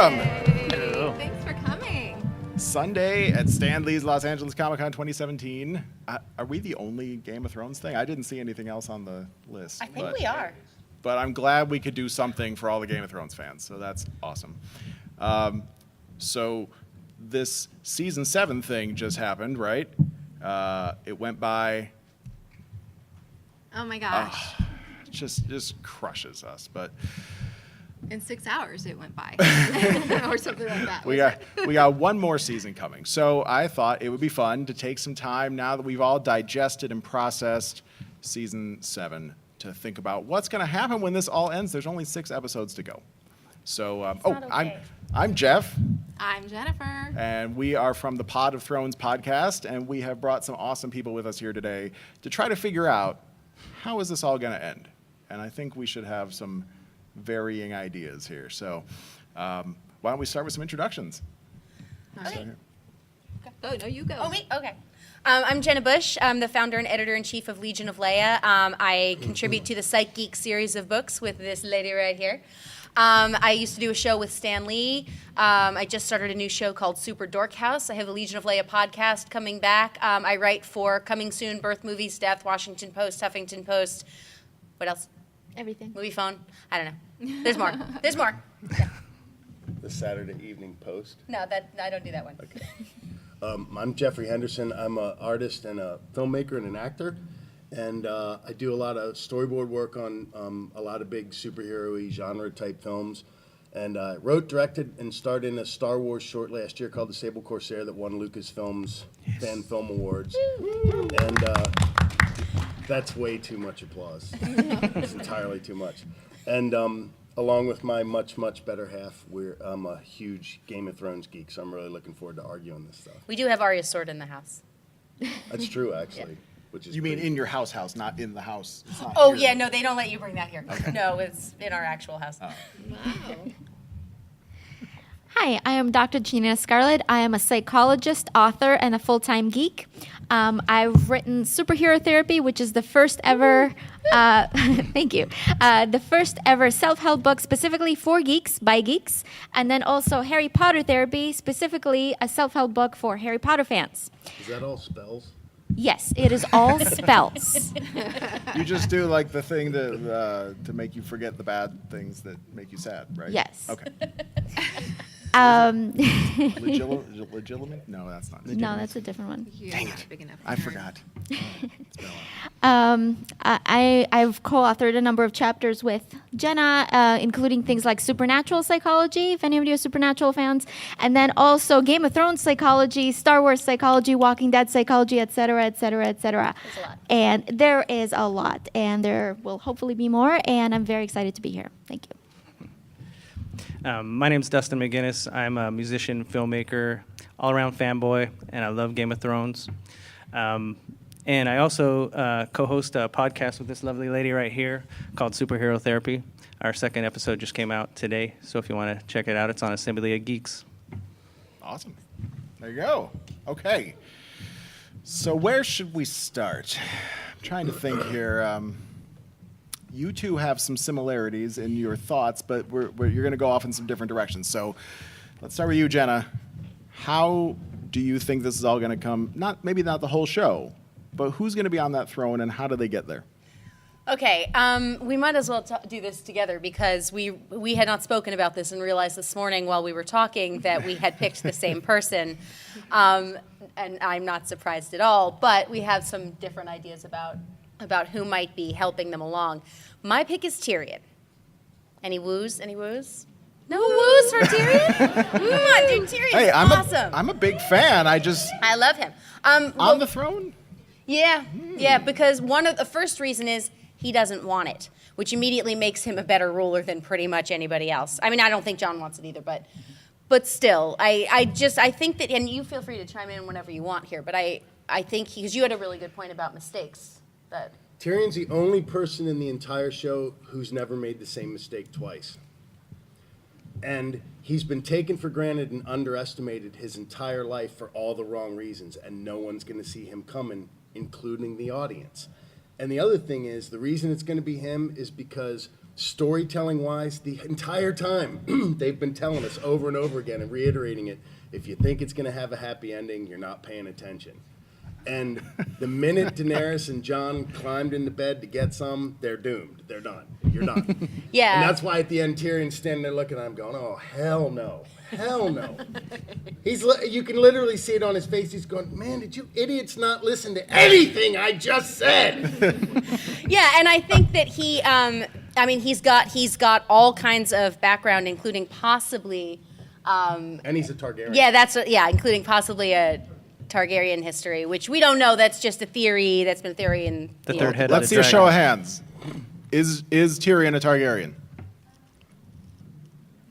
Welcome. Hello. Thanks for coming. Sunday at Stan Lee's Los Angeles Comic-Con 2017. Are we the only Game of Thrones thing? I didn't see anything else on the list. I think we are. But I'm glad we could do something for all the Game of Thrones fans, so that's awesome. So this season 7 thing just happened, right? It went by. Oh my gosh. Just crushes us, but In 6 hours it went by. Or something like that. we got one more season coming. So I thought it would be fun to take some time now that we've all digested and processed season 7 to think about what's going to happen when this all ends. There's only 6 episodes to go. So, I'm Jeff. I'm Jennifer. And we are from the Pod of Thrones podcast, and we have brought some awesome people with us here today to try to figure out how is this all going to end. And I think we should have some varying ideas here. So why don't we start with some introductions? Okay. Oh, no, you go. Oh, me? Okay. I'm Jenna Busch. I'm the founder and editor-in-chief of Legion of Leia. I contribute to the LACC Geeks series of books with this lady right here. I used to do a show with Stan Lee. I just started a new show called Super Dork House. I have a Legion of Leia podcast coming back. I write for Coming Soon, Birth, Movies, Death, Washington Post, Huffington Post. What else? Everything. Movie Phone. I don't know. There's more. There's more. Yeah. The Saturday Evening Post. No, I don't do that one. Okay. I'm Jeffrey Henderson. I'm an artist and a filmmaker and an actor, and I do a lot of storyboard work on a lot of big superhero-y genre-type films. And I wrote, directed, and starred in a Star Wars short last year called The Sable Corsair that won Lucasfilm's Fan Film Awards. And that's way too much applause. It's entirely too much. And along with my much, much better half, I'm a huge Game of Thrones geek, so I'm really looking forward to arguing this stuff. We do have Arya's sword in the house. That's true, actually. Which is You mean pretty- in your house, not in the house? It's not Oh, here. yeah, no, they don't let you bring that here. Okay. No, it's in our actual house. Oh. Wow. Hi, I am Dr. Janina Scarlet. I am a psychologist, author, and a full-time geek. I've written Superhero Therapy, which is the first ever, thank you, the first ever self-help book specifically for geeks, by geeks, and then also Harry Potter Therapy, specifically a self-help book for Harry Potter fans. Is that all spells? Yes, it is all spells. You just do like the thing to make you forget the bad things that make you sad, right? Yes. Okay. Legilimate? No, that's not. No, that's a different one. You're Dang not it. big enough. I nerd. forgot. It's been a while. I've co-authored a number of chapters with Jenna, including things like supernatural psychology, if any of you are supernatural fans, and then also Game of Thrones psychology, Star Wars psychology, Walking Dead psychology, etc., etc., etc. There's a lot. And there is a lot, and there will hopefully be more, and I'm very excited to be here. Thank you. My name's Dustin McGinnis. I'm a musician, filmmaker, all-around fanboy, and I love Game of Thrones. And I also co-host a podcast with this lovely lady right here called Superhero Therapy. Our second episode just came out today, so if you want to check it out, it's on Assembly of Geeks. Awesome. There you go. Okay. So where should we start? I'm trying to think here. You two have some similarities in your thoughts, but you're going to go off in some different directions. So let's start with you, Jenna. How do you think this is all going to come? Maybe not the whole show, but who's going to be on that throne, and how do they get there? Okay, we might as well do this together because we had not spoken about this and realized this morning while we were talking that we had picked the same person. And I'm not surprised at all, but we have some different ideas about who might be helping them along. My pick is Tyrion. Any woos? Any woos? No woos for Tyrion? Come on, dude, Tyrion's awesome. I'm a big fan. I love him. On the throne? Yeah, because one of the first reason is he doesn't want it, which immediately makes him a better ruler than pretty much anybody else. I mean, I don't think Jon wants it either, but still, I think that, and you feel free to chime in whenever you want here, but I think, because you had a really good point about mistakes. Tyrion's the only person in the entire show who's never made the same mistake twice. And he's been taken for granted and underestimated his entire life for all the wrong reasons, and no one's going to see him coming, including the audience. And the other thing is, the reason it's going to be him is because storytelling wise, the entire time they've been telling us over and over again and reiterating it, if you think it's going to have a happy ending, you're not paying attention. And the minute Daenerys and Jon climbed into bed to get some, they're doomed. They're done. You're done. Yeah. And that's why at the end, Tyrion's standing there looking at him going, oh, hell no. Hell no. You can literally see it on his face. He's going, man, did you idiots not listen to anything I just said? Yeah, and I think that he's got all kinds of background, including possibly. And he's a Targaryen. Yeah, including possibly a Targaryen history, which we don't know. That's just a theory. That's been a theory in The third head. Let's see a show of hands. Is Tyrion a Targaryen?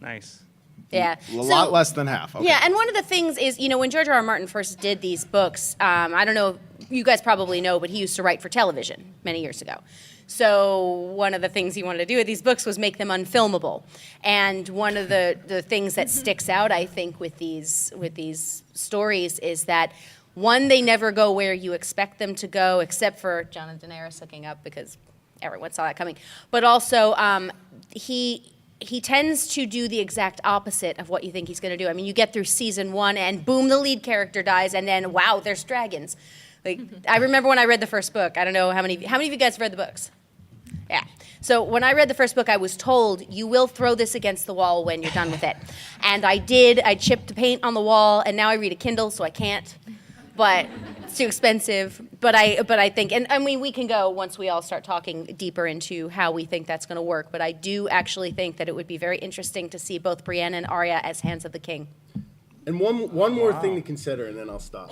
Nice. Yeah. A lot less than half. Okay. Yeah, and one of the things is, when George R.R. Martin first did these books, I don't know, you guys probably know, but he used to write for television many years ago. So one of the things he wanted to do with these books was make them unfilmable. And one of the things that sticks out, I think, with these stories is that, one, they never go where you expect them to go, except for Jon and Daenerys hooking up, because everyone saw that coming. But also, he tends to do the exact opposite of what you think he's going to do. I mean, you get through season 1 and boom, the lead character dies, and then wow, there's dragons. Like, I remember when I read the first book. I don't know how many of you guys read the books? Yeah. So when I read the first book, I was told, you will throw this against the wall when you're done with it. And I did. I chipped the paint on the wall, and now I read a Kindle, so I can't. But it's too expensive. But I think, and I mean, we can go once we all start talking deeper into how we think that's going to work. But I do actually think that it would be very interesting to see both Brienne and Arya as Hands of the King. And one more thing to consider, and then I'll stop.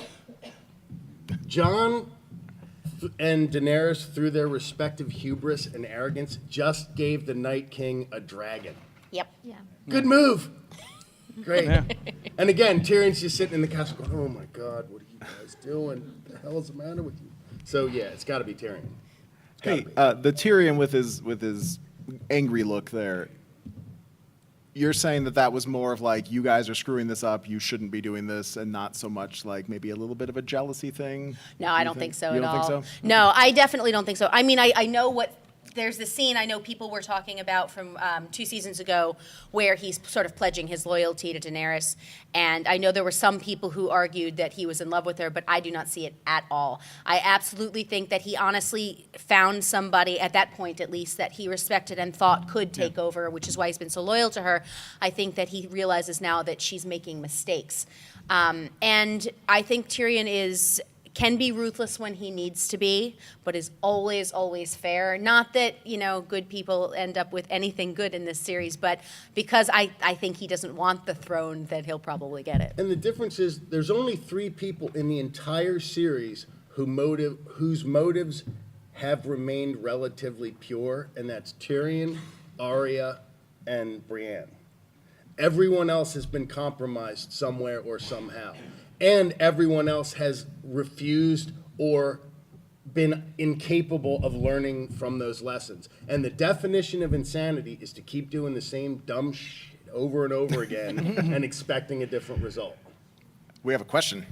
Jon and Daenerys, through their respective hubris and arrogance, just gave the Night King a dragon. Yep. Yeah. Good move. Great. Yeah. And again, Tyrion's just sitting in the castle going, oh my God, what are you guys doing? What the hell is the matter with you? So yeah, it's got to be Tyrion. Hey, the Tyrion with his angry look there. You're saying that was more of like, you guys are screwing this up, you shouldn't be doing this, and not so much like maybe a little bit of a jealousy thing? No, I don't think so you at all. don't think so? No, I definitely don't think so. I mean, I know what. There's the scene I know people were talking about from 2 seasons ago where he's sort of pledging his loyalty to Daenerys. And I know there were some people who argued that he was in love with her, but I do not see it at all. I absolutely think that he honestly found somebody, at that point at least, that he respected and thought could take over, which is why he's been so loyal to her. I think that he realizes now that she's making mistakes. And I think Tyrion can be ruthless when he needs to be, but is always, always fair. Not that, good people end up with anything good in this series, but because I think he doesn't want the throne, that he'll probably get it. And the difference is there's only 3 people in the entire series whose motives have remained relatively pure, and that's Tyrion, Arya, and Brienne. Everyone else has been compromised somewhere or somehow. And everyone else has refused or been incapable of learning from those lessons. And the definition of insanity is to keep doing the same dumb shit over and over again and expecting a different result. We have a question.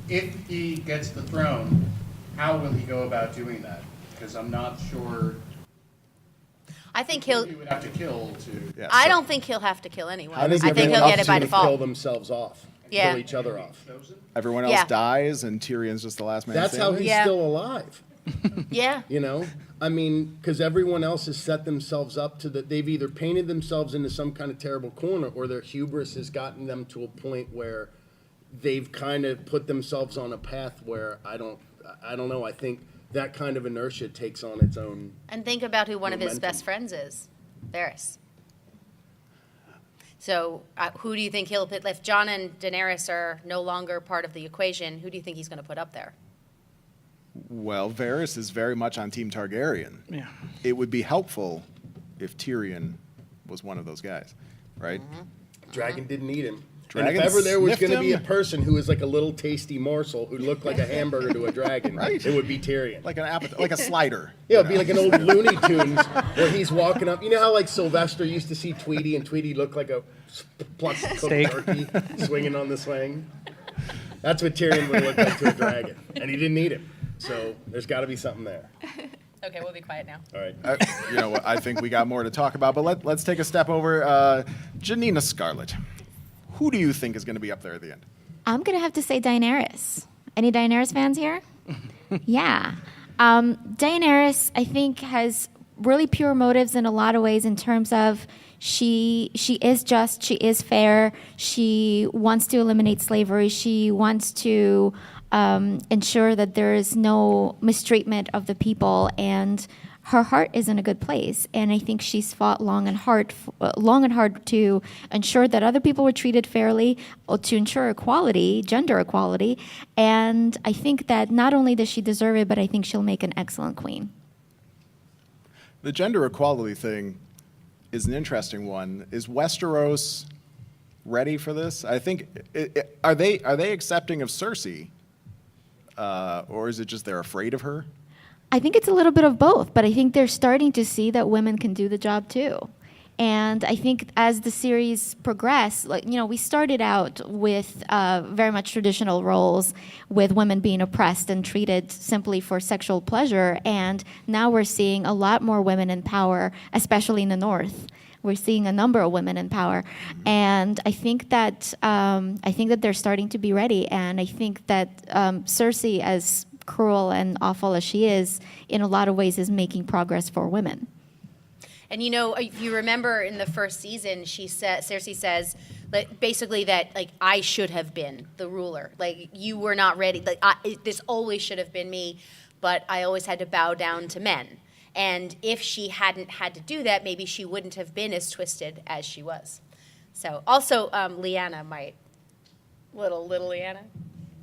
If he gets the throne, how will he go about doing that? Because I'm not sure I think who he would have to kill to. Yeah, I so- don't think he'll have to kill anyone. I think he'll everyone get else it by is going to kill default. themselves off. Yeah. Kill each other off. Everyone else Yeah. dies, and Tyrion's just the last man That's how standing? he's Yeah. still alive. Yeah. I mean, because everyone else has set themselves up they've either painted themselves into some kind of terrible corner, or their hubris has gotten them to a point where they've kind of put themselves on a path where I don't know. I think that kind of inertia takes on its own. And think about who one of his Momentum. best friends is, Varys. So who do you think he'll put, if Jon and Daenerys are no longer part of the equation, who do you think he's going to put up there? Well, Varys is very much on Team Targaryen. Yeah. It would be helpful if Tyrion was one of those guys, right? Dragon didn't eat him. Dragon and if ever there was sniffed going to be a him. person who was like a little tasty morsel who looked like a hamburger to a dragon, Right. it would be Tyrion. Like like a slider. Yeah, it'd be like an old Looney Tunes where he's walking up. You know how like Sylvester used to see Tweety, and Tweety looked like a plucked cooked Steak. turkey swinging on the swing? That's what Tyrion would look like to a dragon, and he didn't eat him. So there's got to be something there. Okay, we'll be quiet now. All right. You know what? I think we got more to talk about, but let's take a step over. Janina, Scarlet, who do you think is going to be up there at the end? I'm going to have to say Daenerys. Any Daenerys fans here? Yeah. Daenerys, I think, has really pure motives in a lot of ways in terms of she is just, she is fair, she wants to eliminate slavery, she wants to ensure that there is no mistreatment of the people, and her heart is in a good place. And I think she's fought long and hard to ensure that other people were treated fairly, or to ensure equality, gender equality. And I think that not only does she deserve it, but I think she'll make an excellent queen. The gender equality thing is an interesting one. Is Westeros ready for this? I think are they accepting of Cersei, or is it just they're afraid of her? I think it's a little bit of both, but I think they're starting to see that women can do the job too. And I think as the series progressed, we started out with very much traditional roles, with women being oppressed and treated simply for sexual pleasure. And now we're seeing a lot more women in power, especially in the North. We're seeing a number of women in power, and I think that they're starting to be ready. And I think that Cersei, as cruel and awful as she is, in a lot of ways is making progress for women. And if you remember in the first season, Cersei says, basically that I should have been the ruler. You were not ready. This always should have been me, but I always had to bow down to men. And if she hadn't had to do that, maybe she wouldn't have been as twisted as she was. So also, Lyanna little Lyanna.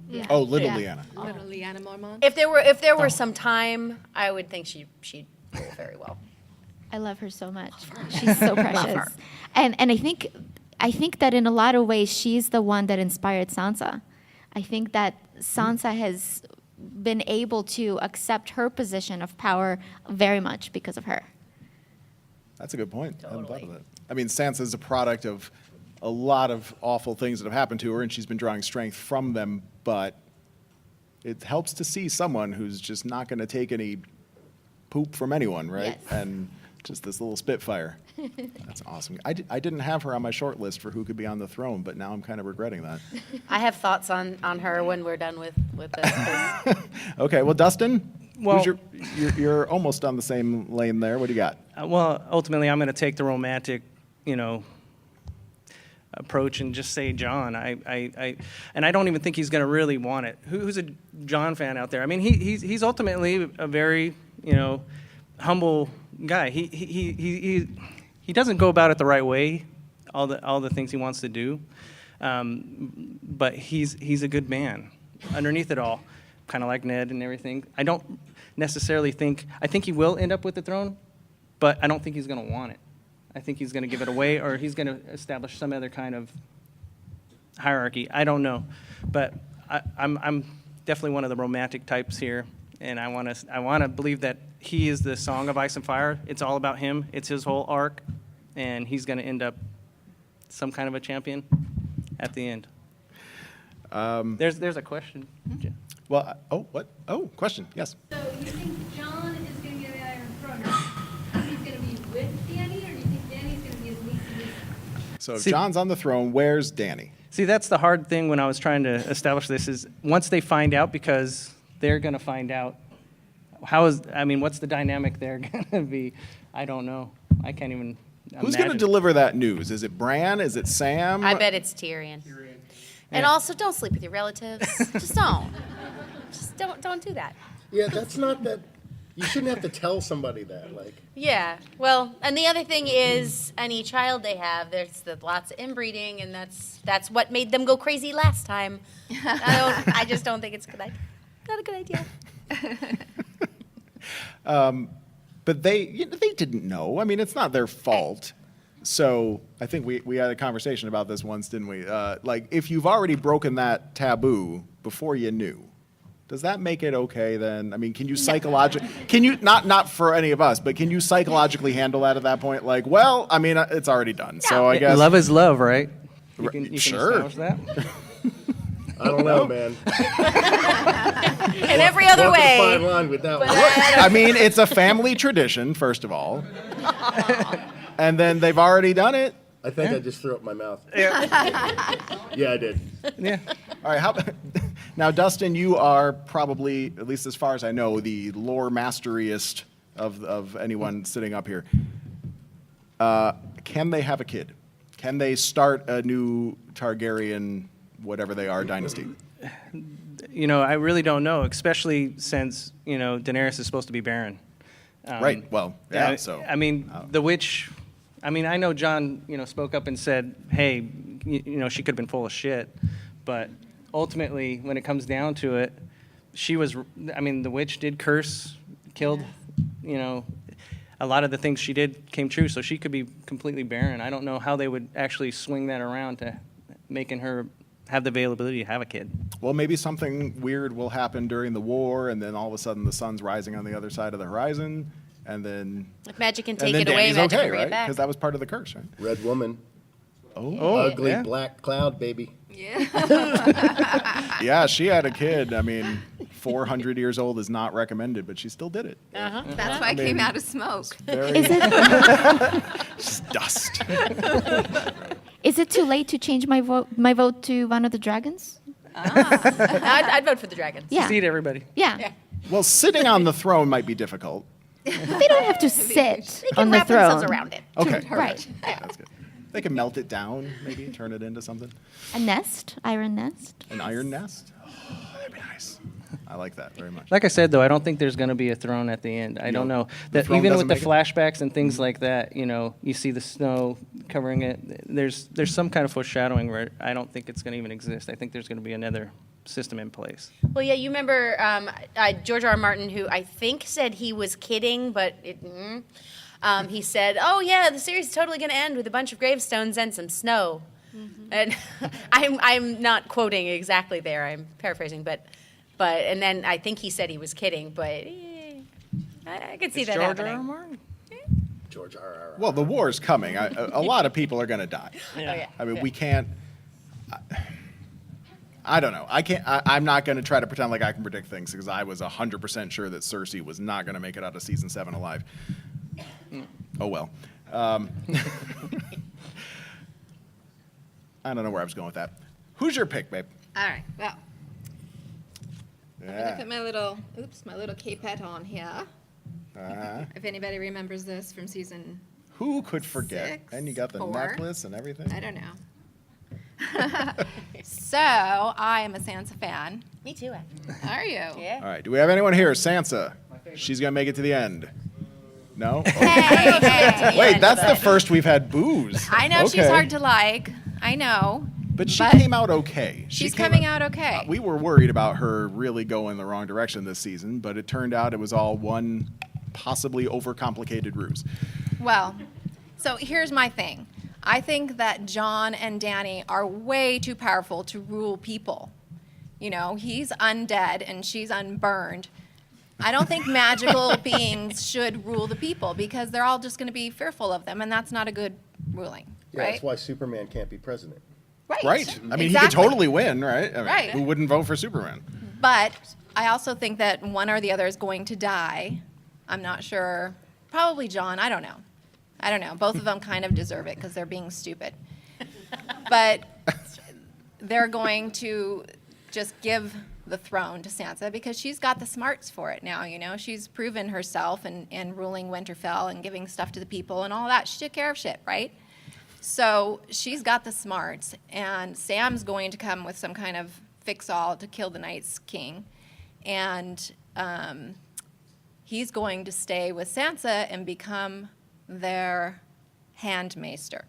Yeah. Oh, little Yeah. Lyanna. Little Lyanna Mormont. If there were some time, I would think she'd rule very well. I love her so much. She's so precious. And I think that in a lot of ways she's the one that inspired Sansa. I think that Sansa has been able to accept her position of power very much because of her. That's a good point. I hadn't thought of Totally. that. I mean, Sansa's a product of a lot of awful things that have happened to her, and she's been drawing strength from them, but it helps to see someone who's just not going to take any poop from anyone, right? Yes. And just this little spitfire. That's awesome. I didn't have her on my short list for who could be on the throne, but now I'm kind of regretting that. I have thoughts on her when we're done with this. Okay, well, Dustin, Well- you're almost on the same lane there. What do you got? Well, ultimately, I'm going to take the romantic, approach and just say John. And I don't even think he's going to really want it. Who's a John fan out there? I mean, he's ultimately a very, humble guy. He doesn't go about it the right way, all the things he wants to do, but he's a good man underneath it all, kind of like Ned and everything. I don't necessarily think he will end up with the throne, but I don't think he's going to want it. I think he's going to give it away, or he's going to establish some other kind of hierarchy. I don't know, but I'm definitely one of the romantic types here, and I want to believe that he is the Song of Ice and Fire. It's all about him. It's his whole arc, and he's going to end up some kind of a champion at the end. There's a question. Well, what? Oh, question. Yes. So you think John is going to get the Iron Throne? He's going to be with Dany, or do you think Dany's going to be his niece? So if See- John's on the throne, where's Dany? See, that's the hard thing when I was trying to establish this is once they find out, because they're going to find out, what's the dynamic there going to be? I don't know. I can't even Who's going to imagine. deliver that news? Is it Bran? Is it Sam? I bet it's Tyrion. And Yeah. also, don't sleep with your relatives. Just don't. Just don't do that. Yeah, that's not that. You shouldn't have to tell somebody that. Yeah. Well, and the other thing is, any child they have, there's lots of inbreeding, and that's what made them go crazy last time. I just don't think it's not a good idea. But they didn't know. I mean, it's not their fault. So I think we had a conversation about this once, didn't we? If you've already broken that taboo before you knew, does that make it okay then? I mean, can you not for any of us, but can you psychologically handle that at that point? It's already done. So I guess Love is love, right? You can Sure. establish that. I don't know, man. In every other Walking a fine way. line with that one. I mean, it's a family tradition, first of all. And then they've already done it. I think I just threw up my mouth. Yeah, I did. Yeah. All right, now, Dustin, you are probably, at least as far as I know, the lore masteriest of anyone sitting up here. Can they have a kid? Can they start a new Targaryen, whatever they are, dynasty? You know, I really don't know, especially since, you know, Daenerys is supposed to be barren. Right, well, yeah, so. I mean, the witch, I mean, I know John, you know, spoke up and said, hey, you know, she could have been full of shit. But ultimately, when it comes down to it, she was, I mean, the witch did curse, killed, you know, a lot of the things she did came true. So she could be completely barren. I don't know how they would actually swing that around to making her have the availability to have a kid. Well, maybe something weird will happen during the war, and then all of a sudden the sun's rising on the other side of the horizon, and then... If magic can and take then it away, Dany's magic okay, can bring right? it back. Because that was part of the curse, right? Red woman. Oh, Ugly yeah. black cloud, baby. Yeah. yeah, she had a kid. I mean, 400 years old is not recommended, but she still did it. That's why I came out of smoke. Very Is it just dust. is it too late to change my vote to one of the dragons? I'd vote for the dragons. Yeah. See it, everybody. Yeah. Well, sitting on the throne might be difficult. They don't have to sit They can on the wrap themselves throne. around it. Okay, Right. that's good. They can melt it down, maybe turn it into something. A nest, iron nest. An iron nest. Oh, that'd be nice. I like that very much. Like I said, though, I don't think there's going to be a throne at the end. I don't know. That throne even doesn't with the make it? flashbacks and things like that, you know, you see the snow covering it. There's some kind of foreshadowing where I don't think it's going to even exist. I think there's going to be another system in place. Well, yeah, you remember George R. R. Martin, who I think said he was kidding, but he said, "Oh yeah, the series is totally going to end with a bunch of gravestones and some snow." And I'm not quoting exactly there. I'm paraphrasing, but and then I think he said he was kidding, but I could see that George happening. R. R. Martin? George R.R. Well, the war's coming. A lot of people are going to die. Yeah. I mean, Yeah. we can't. I don't know. I can't. I'm not going to try to pretend like I can predict things because I was 100% sure that Cersei was not going to make it out of season 7 alive. Oh well. I don't know where I was going with that. Who's your pick, babe? All right. Well, let me look Yeah. at my little capette on here. Uh-huh. If anybody remembers this from season, Who could forget? 6, And you got the 4. necklace and everything. I don't know. So I am a Sansa fan. Me too, actually. Are you? Yeah. All right. Do we have anyone here? Sansa. She's going to make it to the end. No? Hey. Wait, that's the first we've had booze. I know she's Okay. hard to like. I know. But she but came out okay. She She's came coming out okay. We were worried about her really going the wrong direction this season, but it turned out it was all one possibly overcomplicated ruse. Well, so here's my thing. I think that Jon and Dany are way too powerful to rule people. You know, he's undead and she's unburned. I don't think magical beings should rule the people because they're all just going to be fearful of them, and that's not a good ruling, Yeah, right? that's why Superman can't be president. Right. I mean, he Exactly. could totally win, right? I mean, Right. Who wouldn't vote for Superman? But I also think that one or the other is going to die. I'm not sure. Probably Jon. I don't know. Both of them kind of deserve it because they're being stupid. But they're going to just give the throne to Sansa because she's got the smarts for it now, you know. She's proven herself and ruling Winterfell and giving stuff to the people and all that. She took care of shit, right? So she's got the smarts, and Sam's going to come with some kind of fix-all to kill the Night's King. And he's going to stay with Sansa and become their handmaester.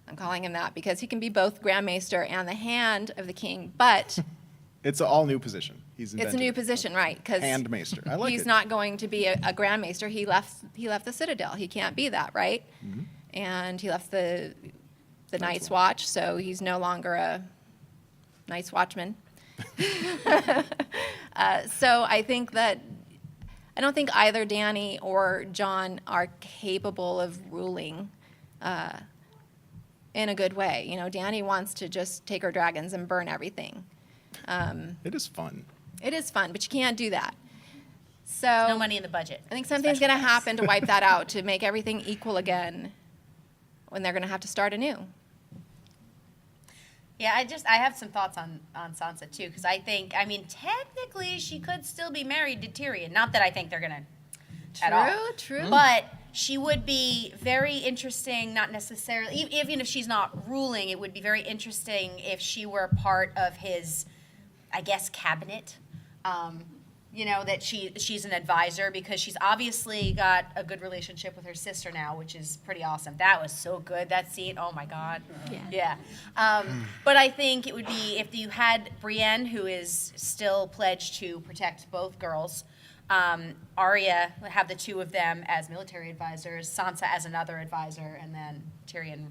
I'm calling him that because he can be both Grand Maester and the hand of the king, but It's an all new position. it's a new position, right? Because Handmaester. I like he's it. not going to be a Grand Maester. He left the Citadel. He can't be that, right? Mm-hmm. And he left the Night's Watch, so he's no longer a Night's Watchman. So I think that I don't think either Dany or Jon are capable of ruling in a good way. You know, Dany wants to just take her dragons and burn everything. It is fun. It is fun, but you can't do that. So No money in the budget. I think something's going to happen to wipe that out, to make everything equal again when they're going to have to start anew. Yeah, I have some thoughts on Sansa too, because I think, I mean, technically she could still be married to Tyrion. Not that I think they're gonna at all. True. But she would be very interesting, not necessarily, even if she's not ruling, it would be very interesting if she were part of his, I guess, cabinet. You know, that she's an advisor, because she's obviously got a good relationship with her sister now, which is pretty awesome. That was so good, that scene. Oh, my God. Yeah. But I think it would be, if you had Brienne, who is still pledged to protect both girls, Arya would have the two of them as military advisors, Sansa as another advisor, and then Tyrion,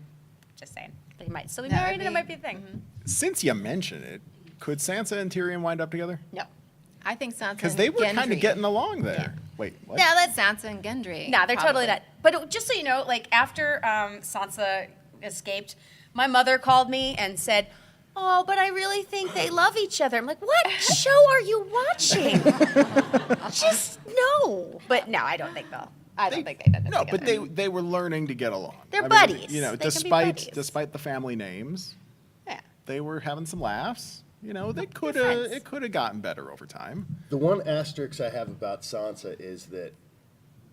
just saying, they might still be That would married, and it be- might be a thing. Since you mention it, could Sansa and Tyrion wind up together? No. I think Sansa Because and they were kind Gendry. of getting along there. Wait, what? No, that's Sansa and Gendry. No, they're totally probably. not. But just so you know, like after Sansa escaped, my mother called me and said, "Oh, but I really think they love each other." I'm like, "What show are you watching?" Just no. But no, I don't think they'll. I don't think they've done it No, together. but they were learning to get along. They're I mean, buddies. You know, They can be despite buddies. despite the family names, Yeah. they were having some laughs. You know, they could friends. have it could have gotten better over time. The one asterisk I have about Sansa is that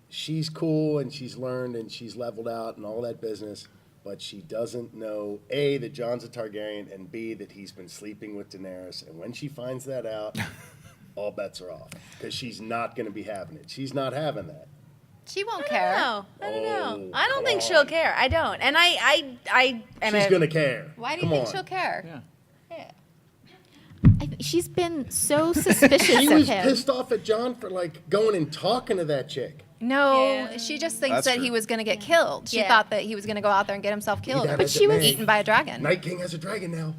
she's cool and she's learned and she's leveled out and all that business, but she doesn't know, A, that Jon's a Targaryen, and B, that he's been sleeping with Daenerys. And when she finds that out, all bets are off, because she's not going to be having it. She's not having that. She won't I care. don't know. Oh, I don't think come she'll on. care. I don't. And I am She's going to care. Why do you Come think on. she'll care? Yeah. She's been so suspicious She of was him. pissed off at Jon for like going and talking to that chick. No, Yeah. she just thinks That's that true. he was going to get killed. She Yeah. thought that he was going to go out there and get himself killed. that But as a she was man. eaten by a dragon. Night King has a dragon now.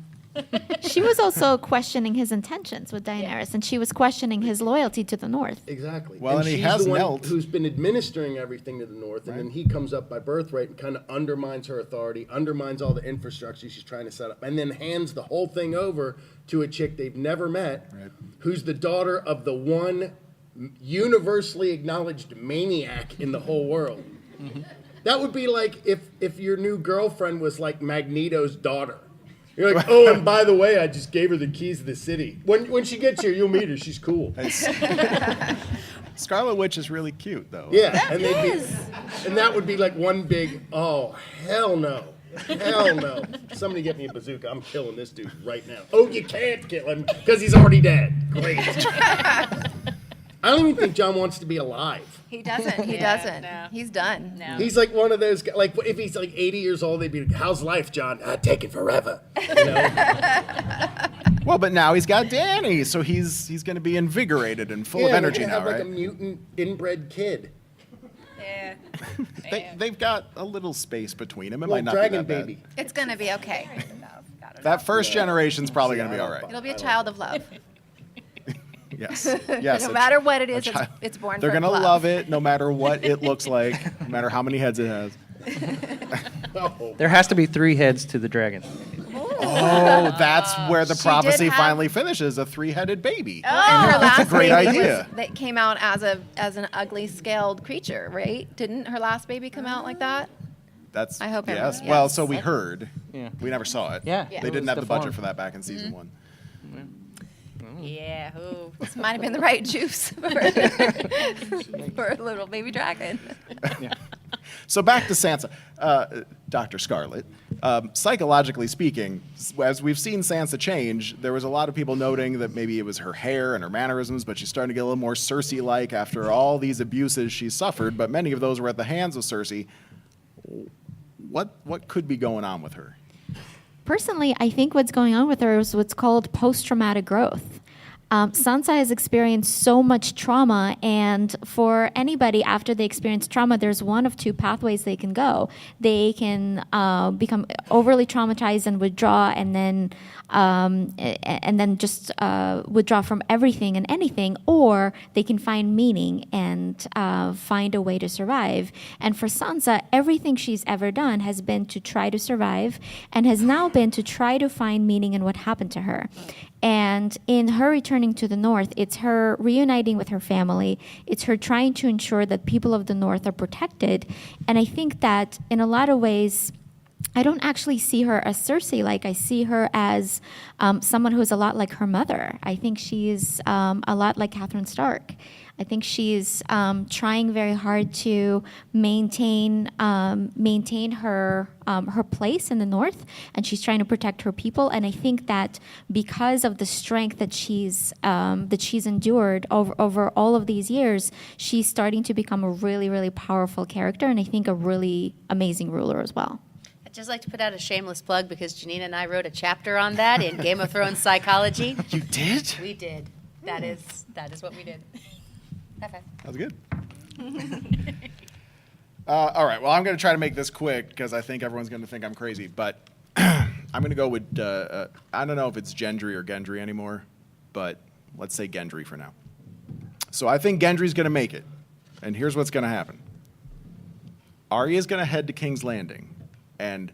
She was also questioning his intentions with Daenerys, and she was questioning his loyalty to the North. Exactly. Well, and he she's has the one knelt. who's been administering everything to the North, and then he comes up by birthright and kind of undermines her authority, undermines all the infrastructure she's trying to set up, and then hands the whole thing over to a chick they've never met, Right. who's the daughter of the one universally acknowledged maniac in the whole world. That would be like if your new girlfriend was like Magneto's daughter. You're like, oh, and by the way, I just gave her the keys to the city. When she gets here, you'll meet her. She's cool. Scarlet Witch is really cute, though. Yeah, and that would be like one big, oh, hell no. Hell no. Somebody get me a bazooka. I'm killing this dude right now. Oh, you can't kill him because he's already dead. Great. I don't even think Jon wants to be alive. He doesn't. He Yeah, doesn't. no. He's done. No. He's like one of those guys, like if he's like 80 years old, they'd be like, how's life, Jon? Take it forever. You know? Well, but now he's got Dany, so he's going to be invigorated and full of Yeah, energy they're now, gonna have right? like a mutant inbred kid. Yeah. They've got a little space between them. It Little might not dragon be that baby. bad. It's going to be okay. That first generation's probably going to be all right. It'll be a child of love. Yes. Yes. No a matter ch- what it a is, child- it's born They're from gonna love. love it no matter what it looks like, no matter how many heads it has. Oh, There has to be 3 heads to the dragon. Oh, that's where the She did prophecy have- finally finishes, a 3-headed baby. And her That's a last great baby idea. that came out as an ugly scaled creature, right? Didn't her last baby come out like that? That's I hope yes. everyone- Well, yes. so we heard. Yeah. We never saw it. Yeah. They It didn't was have the budget deformed. for that back in season 1. Yeah. Ooh. This might have been the right juice for a little baby dragon. So back to Sansa, Dr. Scarlet. Psychologically speaking, as we've seen Sansa change, there was a lot of people noting that maybe it was her hair and her mannerisms, but she's starting to get a little more Cersei-like after all these abuses she's suffered. But many of those were at the hands of Cersei. What could be going on with her? Personally, I think what's going on with her is what's called post-traumatic growth. Sansa has experienced so much trauma, and for anybody after they experience trauma, there's one of 2 pathways they can go. They can become overly traumatized and withdraw, and then just withdraw from everything and anything, or they can find meaning and find a way to survive. And for Sansa, everything she's ever done has been to try to survive, and has now been to try to find meaning in what happened to her. And in her returning to the North, it's her reuniting with her family. It's her trying to ensure that people of the North are protected. And I think that in a lot of ways, I don't actually see her as Cersei. Like, I see her as someone who's a lot like her mother. I think she's a lot like Catherine Stark. I think she's trying very hard to maintain her place in the North, and she's trying to protect her people. And I think that because of the strength that she's endured over all of these years, she's starting to become a really, really powerful character, and I think a really amazing ruler as well. I'd just like to put out a shameless plug because Janina and I wrote a chapter on that in Game of Thrones psychology. You did? We did. That is what we did. High five. That was good. All right. Well, I'm going to try to make this quick because I think everyone's going to think I'm crazy. But I'm going to go with, I don't know if it's Gendry or Gendry anymore, but let's say Gendry for now. So I think Gendry's going to make it. And here's what's going to happen. Arya's going to head to King's Landing, and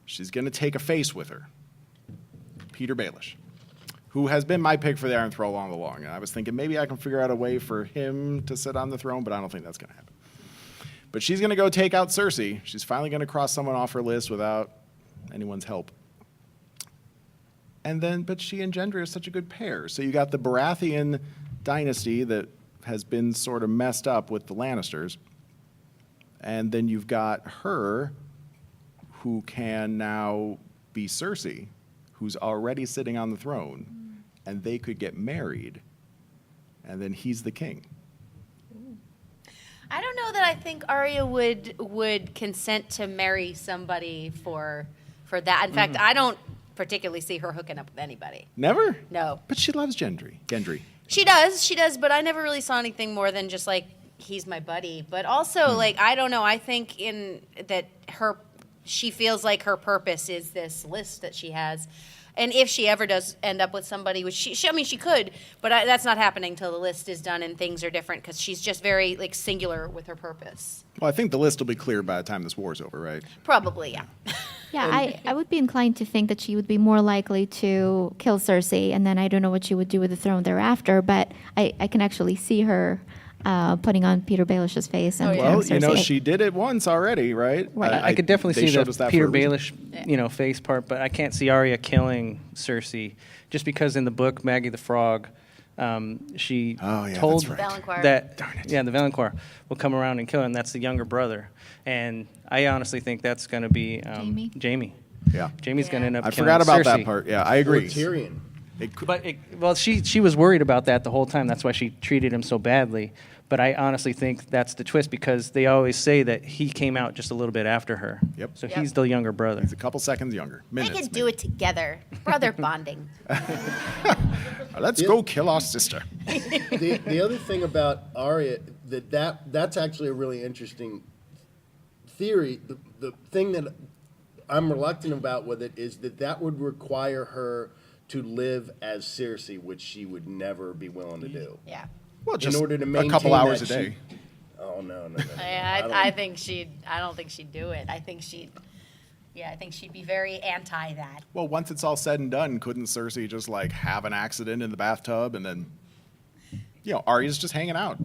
she's going to take a face with her. Peter Baelish, who has been my pick for the Iron Throne all along. And I was thinking maybe I can figure out a way for him to sit on the throne, but I don't think that's going to happen. But she's going to go take out Cersei. She's finally going to cross someone off her list without anyone's help. And then, but she and Gendry are such a good pair. So you got the Baratheon dynasty that has been sort of messed up with the Lannisters. And then you've got her, who can now be Cersei, who's already sitting on the throne, and they could get married, and then he's the king. I don't know that I think Arya would consent to marry somebody for that. In fact, I don't particularly see her hooking up with anybody. Never? No. But she loves Gendry. She does, but I never really saw anything more than just like, he's my buddy. But also, like, I don't know, I think she feels like her purpose is this list that she has. And if she ever does end up with somebody, which she could, but that's not happening until the list is done and things are different because she's just very like singular with her purpose. Well, I think the list will be clear by the time this war's over, right? Probably, yeah. Yeah, I would be inclined to think that she would be more likely to kill Cersei, and then I don't know what she would do with the throne thereafter, but I can actually see her putting on Peter Baelish's face and Well, killing Cersei. she did it once already, right? I could definitely they see showed the us that Peter for a reason. Baelish, face part, but I can't see Arya killing Cersei, just because in the book Maggie the Frog, she told that's right. Valancourt. that Darn it. the Valancourt will come around and kill her, and that's the younger brother. And I honestly think that's going to be Jaime. Yeah. Jaime's going to end up I killing forgot about Cersei. that part. Yeah, I Or agree. Tyrion. But she was worried about that the whole time. That's why she treated him so badly. But I honestly think that's the twist because they always say that he came out just a little bit after her. Yep. So he's the younger brother. He's a couple seconds younger. They Minutes. could do it together. Brother bonding. Let's go kill our sister. The other thing about Arya, that's actually a really interesting theory. The thing that I'm reluctant about with it is that would require her to live as Cersei, which she would never be willing to do. Yeah. Well, just in order to a maintain couple hours a that day. Oh no. I don't think she'd do it. I think she'd be very anti that. Well, once it's all said and done, couldn't Cersei just like have an accident in the bathtub and then, Arya's just hanging out.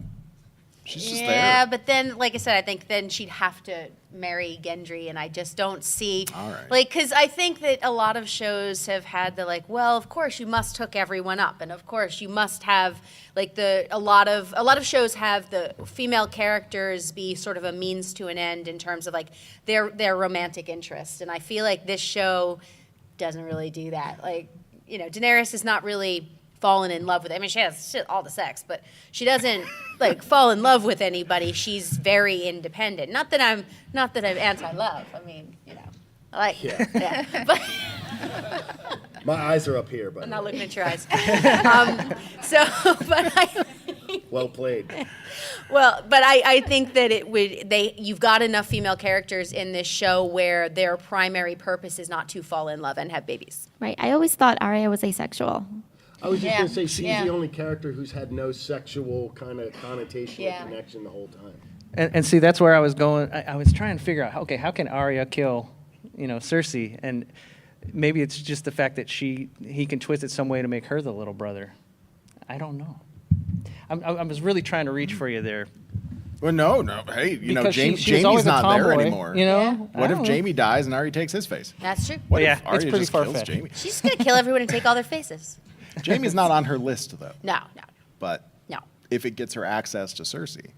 She's just there. Yeah, but then, like I said, I think then she'd have to marry Gendry, and I just don't see, All right. because I think that a lot of shows have had the well, of course you must hook everyone up, and of course you must have a lot of shows have the female characters be sort of a means to an end in terms of their romantic interest, and I feel like this show doesn't really do that. Daenerys is not really fallen in love with. I mean, she has all the sex, but she doesn't fall in love with anybody. She's very independent. Not that I'm anti-love. I mean, I like it. Yeah. But My eyes are up here, but I'm not looking at your eyes. well played. Well, but I think that you've got enough female characters in this show where their primary purpose is not to fall in love and have babies. Right. I always thought Arya was asexual. I was just Yeah. going to say she's Yeah. the only character who's had no sexual kind of connotation Yeah. or connection the whole time. And see, that's where I was going. I was trying to figure out, okay, how can Arya kill, Cersei? And maybe it's just the fact that he can twist it some way to make her the little brother. I don't know. I was really trying to reach for you there. Well, no. Hey, Because Jamie, she was always Jamie's a not there tomboy, anymore. You know? What I if don't Jamie dies and Arya takes his face? That's true. What Yeah, if it's Arya pretty just kills far-fetched. Jamie? She's just gonna kill everyone and take all their faces. Jamie's not on her list, though. No. But No. if it gets her access to Cersei,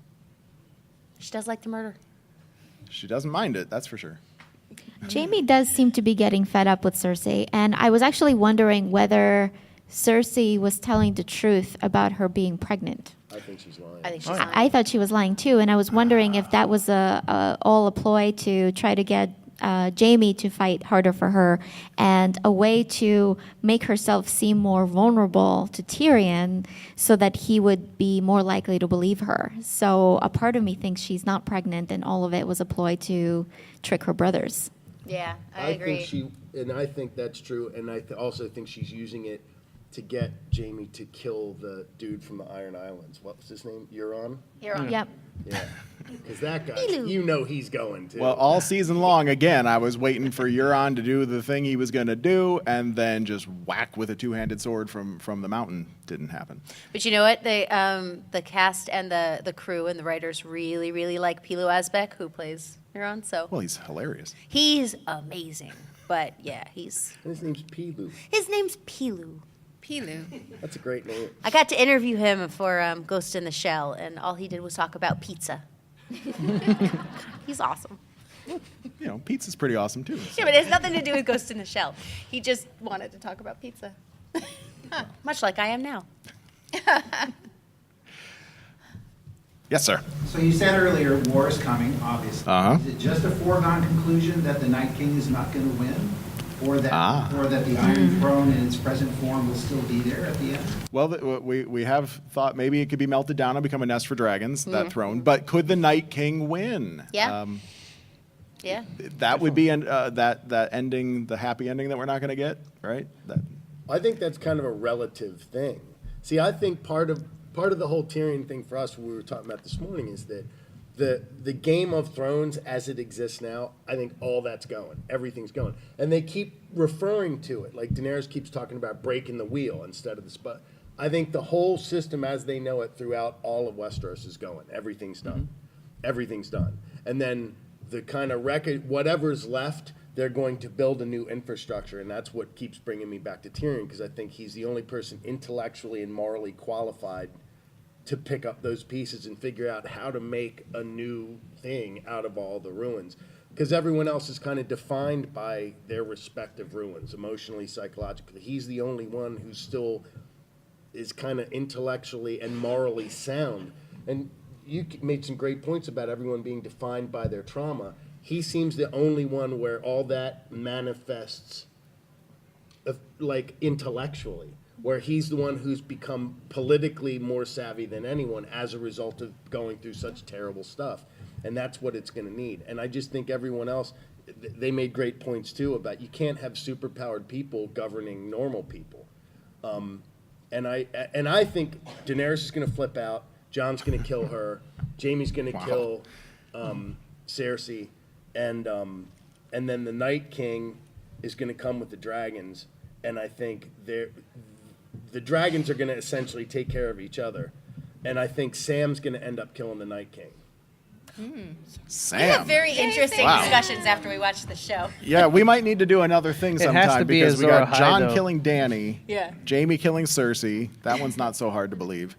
She does like to murder. she doesn't mind it, that's for sure. Jamie does seem to be getting fed up with Cersei, and I was actually wondering whether Cersei was telling the truth about her being pregnant. I think she's lying. I think she's I thought she was lying too, and I was wondering if that was all a ploy to try to get Jamie to fight harder for her, and a way to make herself seem more vulnerable to Tyrion, so that he would be more likely to believe her. So a part of me thinks she's not pregnant, and all of it was a ploy to trick her brothers. Yeah, I agree. I think that's true, and I also think she's using it to get Jamie to kill the dude from the Iron Islands. What was his name? Euron? You're on. Yep. Yeah. Because that guy, Eelu. he's going to. Well, all season long, again, I was waiting for Euron to do the thing he was going to do, and then just whack with a two-handed sword from the mountain. Didn't happen. But you know what? They, the cast and the crew and the writers really, really like Pilou Asbæk, who plays Euron. So Well, he's hilarious. he's amazing. But yeah, His name's Pilou. his name's Pilou. Pilou. That's a great name. I got to interview him for Ghost in the Shell, and all he did was talk about pizza. He's awesome. Pizza's pretty awesome, too. Yeah, but it has nothing to do with Ghost in the Shell. He just wanted to talk about pizza. Much like I am now. Yes, sir. So you said earlier, war is coming, obviously. Uh-huh. Is it just a foregone conclusion that the Night King is not going to win? Or that the Iron Throne in its present form will still be there at the end? Well, we have thought maybe it could be melted down and become a nest for dragons, that throne. But could the Night King win? Yeah. Yeah. That would be that ending, the happy ending that we're not going to get, right? I think that's kind of a relative thing. See, I think part of the whole Tyrion thing for us, what we were talking about this morning, is that the Game of Thrones as it exists now, I think all that's going. Everything's going. And they keep referring to it. Like Daenerys keeps talking about breaking the wheel instead of the spot. I think the whole system as they know it throughout all of Westeros is going. Everything's done. Everything's done. And then the kind of record, whatever's left, they're going to build a new infrastructure. And that's what keeps bringing me back to Tyrion, because I think he's the only person intellectually and morally qualified to pick up those pieces and figure out how to make a new thing out of all the ruins. Because everyone else is kind of defined by their respective ruins, emotionally, psychologically. He's the only one who still is kind of intellectually and morally sound. And you made some great points about everyone being defined by their trauma. He seems the only one where all that manifests like intellectually, where he's the one who's become politically more savvy than anyone as a result of going through such terrible stuff. And that's what it's going to need. And I just think everyone else, they made great points too about you can't have superpowered people governing normal people. And I think Daenerys is going to flip out. Jon's going to kill her. Jamie's going to kill Cersei. And then the Night King is going to come with the dragons. And I think the dragons are going to essentially take care of each other. And I think Sam's going to end up killing the Night King. Sam. We have very interesting Wow. discussions after we watch the show. Yeah, we might need to do another thing It has sometime to be because we Azor got Ahai, Jon though. killing Dany, Yeah. Jamie killing Cersei. That one's not so hard to believe.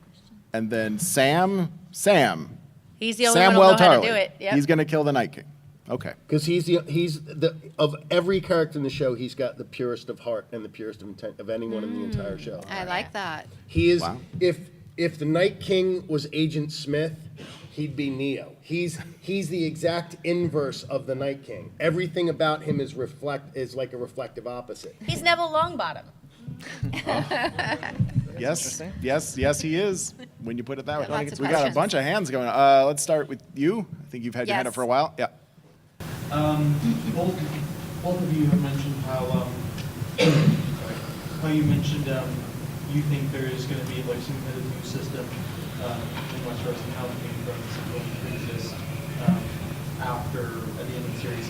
And then Sam. He's the only Sam one who'll know how to Tarly. do it. Yep. He's going to kill the Night King. Okay. Because he's the of every character in the show, he's got the purest of heart and the purest of intent of anyone in the entire show. I like that. He is. Wow. If the Night King was Agent Smith, he'd be Neo. He's the exact inverse of the Night King. Everything about him is like a reflective opposite. He's Neville Longbottom. Yes, he is. When you put it that way. Lots of We got a questions. bunch of hands going. Let's start with you. I think you've had your hand Yes. up for a while. Yeah. Both of you have mentioned how you mentioned you think there is going to be like some kind of new system in Westeros and how the Game of Thrones is going to exist at the end of the series,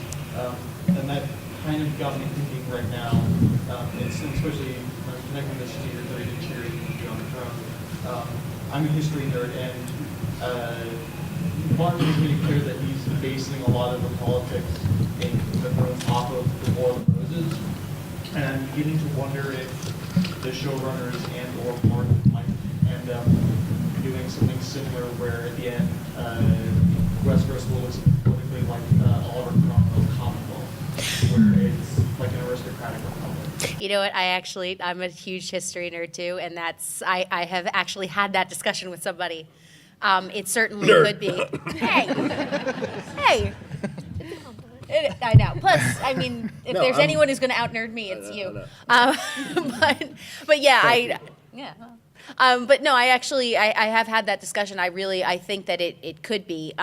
and that kind of got me thinking right now, especially connecting this to your ability to cheer and be on the throne. I'm a history nerd, and Martin is pretty clear that he's basing a lot of the politics in the Thrones off of the War of the Roses, and I'm beginning to wonder if the showrunners and or Martin might end up doing something similar, where at the end, Westeros will look politically like Oliver Cromwell's Commonwealth, where it's like an aristocratic republic. You know what? I'm a huge history nerd too, and I have actually had that discussion with somebody. It certainly could be. Hey. I know. Plus, I mean, if there's anyone who's going to out-nerd me, it's you. But yeah, but no, I have had that discussion. I think that it could be,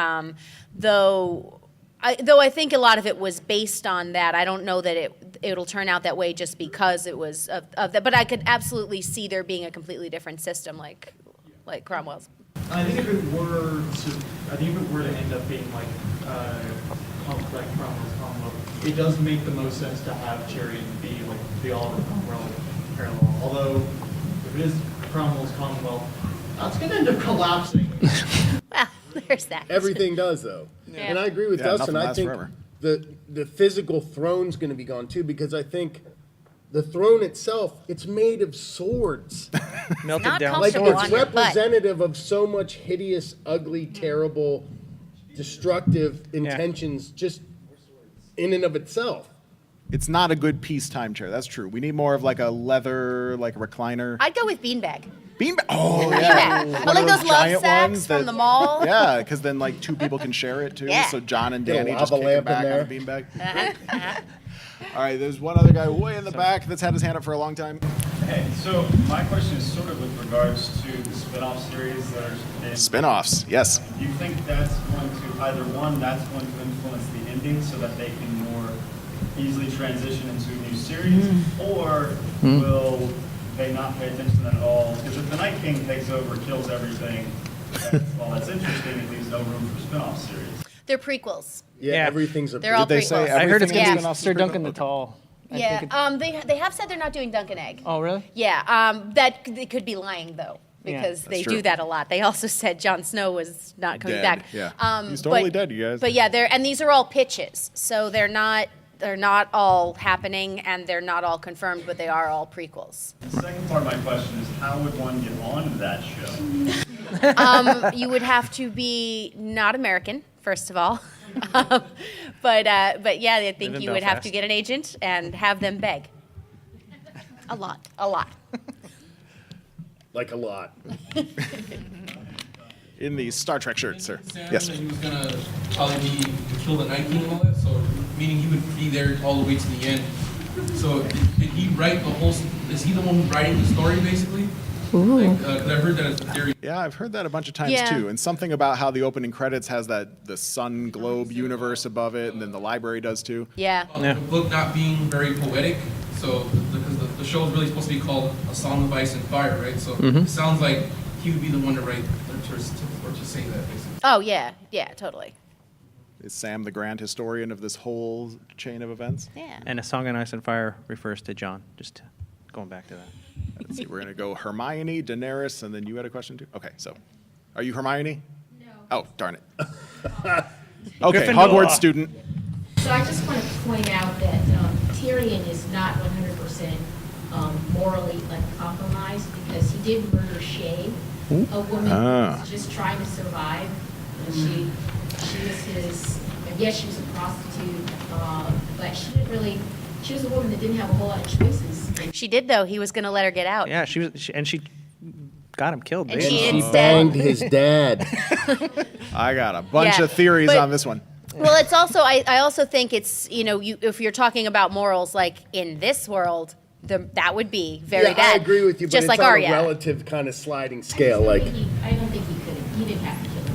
though I think a lot of it was based on that. I don't know that it'll turn out that way just because it was of that. But I could absolutely see there being a completely different system like Cromwell's. I think if it were to end up being like Cromwell's Commonwealth, it does make the most sense to have Tyrion be like the Oliver Cromwell parallel. Although if it is Cromwell's Commonwealth, that's going to end up collapsing. Well, there's that. Everything does, though. Yeah. And I agree with Dustin. I think forever. the physical throne's going to be gone, too, because I think the throne itself, it's made of swords. Melted not down. Like, comfortable it's on your butt. representative of so much hideous, ugly, terrible, destructive intentions just in and of itself. It's not a good peacetime chair. That's true. We need more of like a leather, like a recliner. I'd go with beanbag. Beanbag. Oh, yeah. Beanbag. One Like of those love giant sacks ones from the mall. Yeah, because then like two people can share it too. Yeah. So John and Get a Danny just lava kick it lamp in back on there. a beanbag. All right, there's one other guy way in the back that's had his hand up for a long time. Hey, so my question is sort of with regards to the spin-off series that are in. Spin-offs, yes. Do you think that's going to, either one, that's going to influence the ending so that they can more easily transition into a new series, or will they not pay attention to that at all? Because if the Night King takes over, kills everything, that's interesting, it leaves no room for spin-off series. They're prequels. Yeah, Yeah. everything's a They're all Did they say prequels. I heard it's everything going is to be spin-off? Sir Duncan the Tall. I think Yeah, they have said they're not doing Dunk and Egg. Oh, really? Yeah, that they could be lying though, Yeah. because they That's true. do that a lot. They also said Jon Snow was not coming Dead, back. yeah. He's totally dead, you guys. But yeah, and these are all pitches, so they're not all happening and they're not all confirmed, but they are all prequels. The second part of my question is, how would one get on that show? You would have to be not American, first of all. But yeah, I think in you would have Belfast. to get an agent and have them beg. A lot. like a lot. In the Star Trek shirt, sir. Sam, Yes. that he was gonna probably be to kill the Night King and all that, so meaning he would be there all the way to the end. So did he write the whole? Is he the one writing the story basically? Like, 'cause I've heard that as a theory. Yeah, I've heard that a bunch of times Yeah. too. And something about how the opening credits has the sun globe universe above it, and then the library does too. Yeah. The book not being very poetic, so because the show is really supposed to be called A Song of Ice and Fire, right? So it sounds like he would be the one to write or to say that basically. Oh yeah, totally. Is Sam the grand historian of this whole chain of events? Yeah. And A Song on Ice and Fire refers to John. Just going back to that. Let's see, we're going to go Hermione, Daenerys, and then you had a question too? Okay, so are you Hermione? No. Oh, darn it. Okay, Gryffindor. Hogwarts student. So I just want to point out that Tyrion is not 100% morally compromised, because he did murder Shay, a woman who was just trying to survive. And she was his, and yes, she was a prostitute, but she was a woman that didn't have a whole lot of choices. She did though. He was going to let her get out. Yeah, she got him killed. And basically. she He instead- banged his dad. I got a bunch Yeah, of theories but- on this one. Well, it's also I also think it's if you're talking about morals, like in this world, that would be very Yeah, bad. I agree with you, but just it's like on Arya. a relative kind of sliding scale. I don't think he could have. He didn't have to kill her.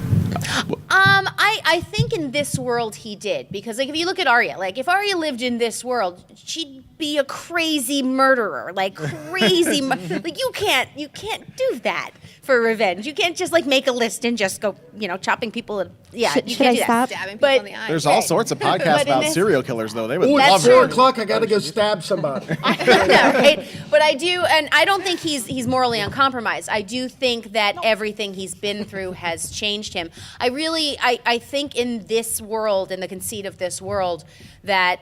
I think in this world he did, because like if you look at Arya, like if Arya lived in this world, she'd be a crazy murderer, like crazy, like you can't do that. for revenge. You can't just like make a list and just go, chopping people. Yeah, Should- you should can't I do stop? that. Stabbing people in the eye. There's all sorts of podcasts But in about this- serial killers, though. They would Ooh, love it's 4 to. o'clock. I got to go stab somebody. Right? But I do, and I don't think he's morally uncompromised. I do think that everything he's been through has changed him. I think in this world, in the conceit of this world, that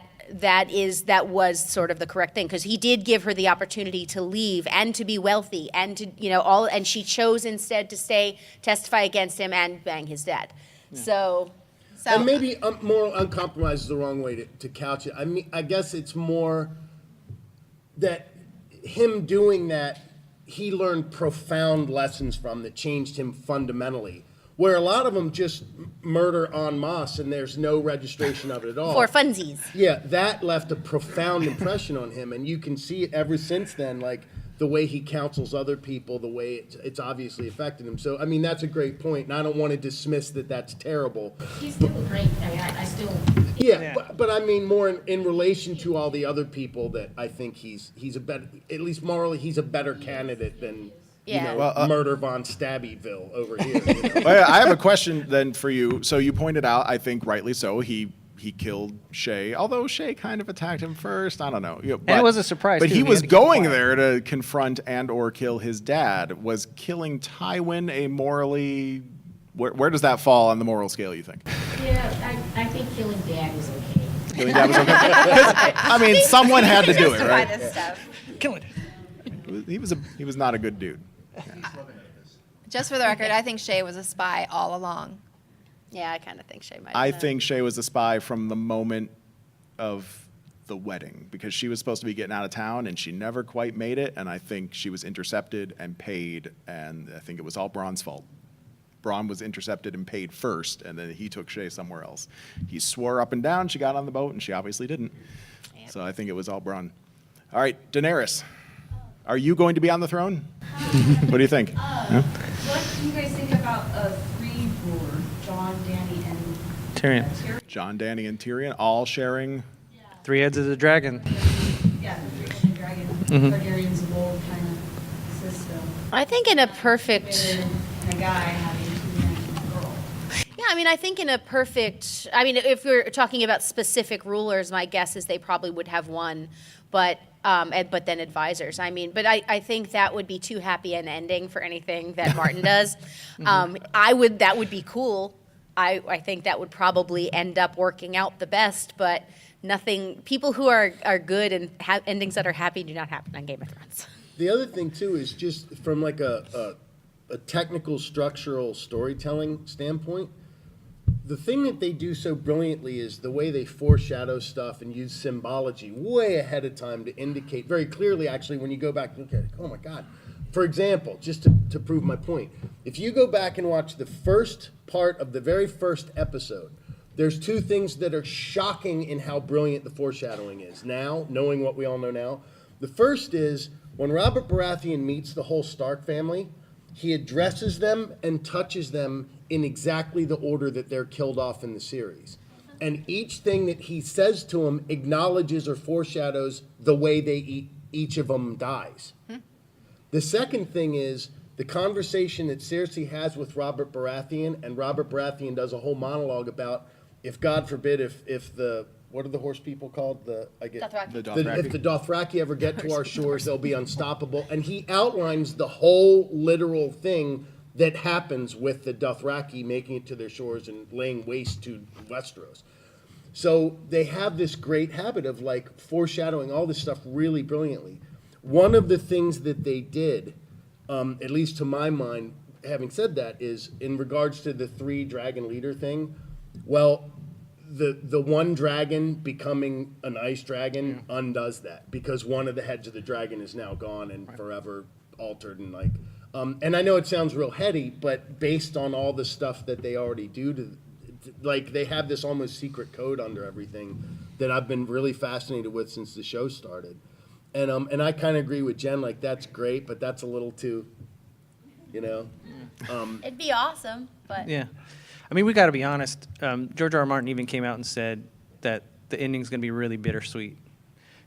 was sort of the correct thing, because he did give her the opportunity to leave and to be wealthy and to and she chose instead to stay, testify against him, and bang his dad. So And maybe moral uncompromised is the wrong way to couch it. I mean, I guess it's more that him doing that, he learned profound lessons from that changed him fundamentally. Where a lot of them just murder en masse and there's no registration of it at all. for funsies. Yeah, that left a profound impression on him, and you can see it ever since then, like the way he counsels other people, the way it's obviously affected him. So, I mean, that's a great point, and I don't want to dismiss that that's terrible. He's still great. I mean, I still. Yeah, but I mean more in relation to all the other people that I think he's a better, at least morally, he's a better candidate than Yeah. Murder von Stabbyville over here. Well, I have a question then for you. So you pointed out, I think rightly so, he killed Shay, although Shay kind of attacked him first. I don't know. And it was a surprise, But too. he He was had to keep going quiet. there to confront and or kill his dad. Was killing Tywin a morally... Where does that fall on the moral scale, you think? Yeah, I think killing Dad was okay. Killing dad was okay? 'Cause, I mean, someone had to do it, Justify right? this stuff. Kill it. He was not a good dude. Just for the record, I think Shay was a spy all along. Yeah, I kind of think Shay might. I think Shay was a spy from the moment of the wedding, because she was supposed to be getting out of town and she never quite made it, and I think she was intercepted and paid, and I think it was all Bronn's fault. Bronn was intercepted and paid first, and then he took Shay somewhere else. He swore up and down she got on the boat, and she obviously didn't. So I think it was all Bronn. All right, Daenerys, are you going to be on the throne? What do you think? Yeah? What do you guys think about a three ruler, Jon, Dany, and Tyrion. Jon, Dany, and Tyrion all sharing. 3 heads of the dragon. Yeah, the dragon, Targaryen's of old kind of system. I think in a perfect. And a guy having 2 men and a girl. Yeah, I mean, I think in a perfect. I mean, if we're talking about specific rulers, my guess is they probably would have one, but then advisors. I mean, but I think that would be too happy an ending for anything that Martin does. That would be cool. I think that would probably end up working out the best, but nothing. People who are good and have endings that are happy do not happen on Game of Thrones. The other thing too is just from like a technical structural storytelling standpoint, the thing that they do so brilliantly is the way they foreshadow stuff and use symbology way ahead of time to indicate very clearly, actually, when you go back and look at it, oh my God. For example, just to prove my point, if you go back and watch the first part of the very first episode, there's 2 things that are shocking in how brilliant the foreshadowing is now, knowing what we all know now. The first is when Robert Baratheon meets the whole Stark family, he addresses them and touches them in exactly the order that they're killed off in the series. And each thing that he says to them acknowledges or foreshadows the way each of them dies. The second thing is the conversation that Cersei has with Robert Baratheon, and Robert Baratheon does a whole monologue about if, God forbid, if the, what are the horse people called? Dothraki. The Dothraki. If the Dothraki ever get to our shores, they'll be unstoppable. And he outlines the whole literal thing that happens with the Dothraki making it to their shores and laying waste to Westeros. So they have this great habit of like foreshadowing all this stuff really brilliantly. One of the things that they did, at least to my mind, having said that, is in regards to the 3 dragon leader thing, well, the one dragon becoming an ice dragon undoes that because one of the heads of the dragon is now gone and forever altered and like, and I know it sounds real heady, but based on all the stuff that they already do like they have this almost secret code under everything that I've been really fascinated with since the show started. And I kind of agree with Jen, like that's great, but that's a little too, It'd be awesome, but Yeah. I mean, we got to be honest. George R.R. Martin even came out and said that the ending's going to be really bittersweet.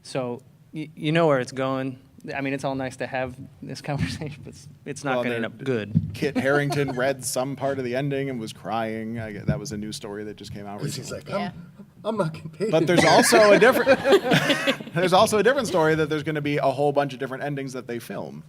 So you know where it's going. I mean, it's all nice to have this conversation, but it's not Well, going to end there- up good. Kit Harington read some part of the ending and was crying. That was a news story that just came out He's recently. like, I'm not getting paid. But there's also a different there's also a different story that there's going to be a whole bunch of different endings that they film.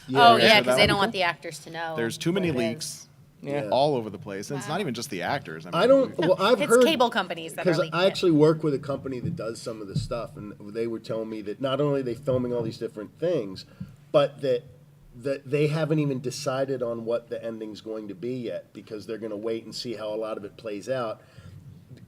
Oh, So yeah, that because they would be don't want cool. the actors to know. There's too many what it leaks. is. Yeah. All over the place. And it's not even just the actors. I don't. Well, I've It's heard cable companies that are because leaking I it. actually work with a company that does some of this stuff, and they were telling me that not only are they filming all these different things, but that they haven't even decided on what the ending's going to be yet because they're going to wait and see how a lot of it plays out.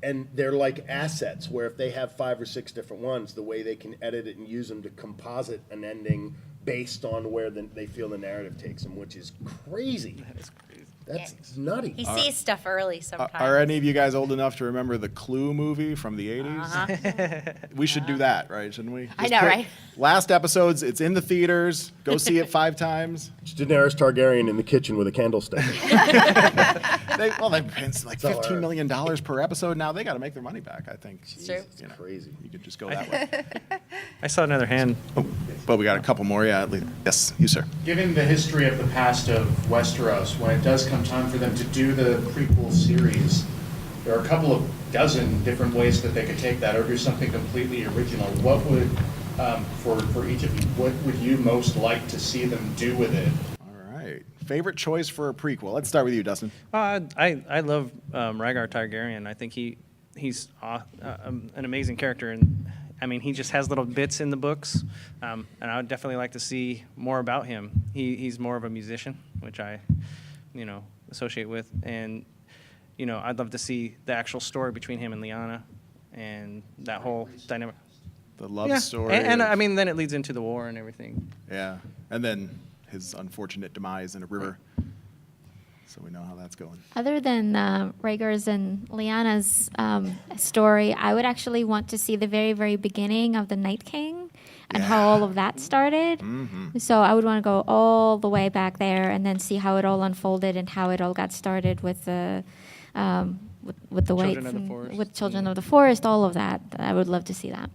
And they're like assets where if they have 5 or 6 different ones, the way they can edit it and use them to composite an ending based on where they feel the narrative takes them, which is crazy. That is crazy. That's nutty. He sees stuff early sometimes. Are any of you guys old enough to remember the Clue movie from the 80s? We should do that, right? Shouldn't we? I know, right? Last episodes, it's in the theaters. Go see it 5 times. It's Daenerys Targaryen in the kitchen with a candlestick. They've paid like $15 million per episode now. They got to make their money back, I think. True. You know, Crazy. You could just go that way. I saw another hand. Oh, but we got a couple more. Yeah, at least. Yes, you, sir. Given the history of the past of Westeros, when it does come time for them to do the prequel series, there are a couple of dozen different ways that they could take that or do something completely original. What would, for each of you, what would you most like to see them do with it? All right. Favorite choice for a prequel? Let's start with you, Dustin. I love Rhaegar Targaryen. I think he's an amazing character, and I mean he just has little bits in the books, and I would definitely like to see more about him. He's more of a musician, which I, associate with, and I'd love to see the actual story between him and Lyanna, and that whole dynamic. The love story. And I mean then it leads into the war and everything. Yeah, and then his unfortunate demise in a river. So we know how that's going. Other than Rhaegar's and Lyanna's story, I would actually want to see the very, very beginning of the Night King and how all of that started. Mm-hmm. So I would want to go all the way back there and then see how it all unfolded and how it all got started with the with the Children Whites of the and Forest. with Children of the Forest, all of that. I would love to see that.